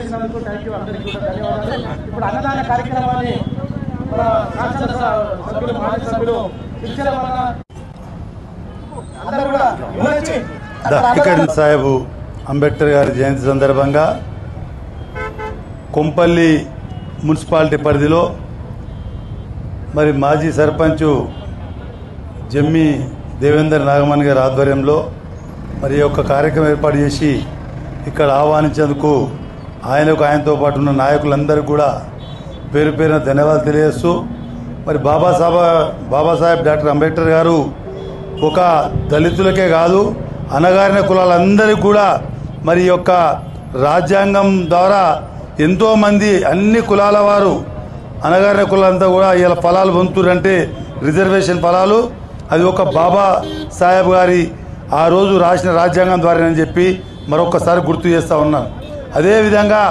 చేసినందుకు thank you అందరికీ కూడా ధన్యవాదాలు. ఇప్పుడు అన్నదాన కార్యక్రమాన్ని మన శాసనసభ్యులు మాజీ సభ్యులు ఇక్కడ సాహెబ్ అంబేద్కర్ గారి జయంతి సందర్భంగా కొంపల్లి మున్సిపాలిటీ పరిధిలో మరి మాజీ సర్పంచ్ జమ్మి దేవేందర్ నాగమణి గారి ఆధ్వర్యంలో మరి ఒక కార్యక్రమం ఏర్పాటు చేసి ఇక్కడ ఆహ్వానించేందుకు ఆయనతో పాటు ఉన్న నాయకులందరూ కూడా పేరు పేరున ధన్యవాదాలు తెలియజేస్తూ మరి బాబాసాహెబ్ డాక్టర్ అంబేద్కర్ గారు ఒక దళితులకే కాదు అణగారిన కులాలందరికీ కూడా మరి యొక్క రాజ్యాంగం ద్వారా ఎంతోమంది అన్ని కులాల వారు అణగారిన కులాలంతా కూడా ఇలా ఫలాలు పొందుతారంటే రిజర్వేషన్ ఫలాలు అది ఒక బాబా సాహెబ్ గారి ఆ రోజు రాసిన రాజ్యాంగం ద్వారా అని చెప్పి మరొకసారి గుర్తు చేస్తూ ఉన్నాను. అదేవిధంగా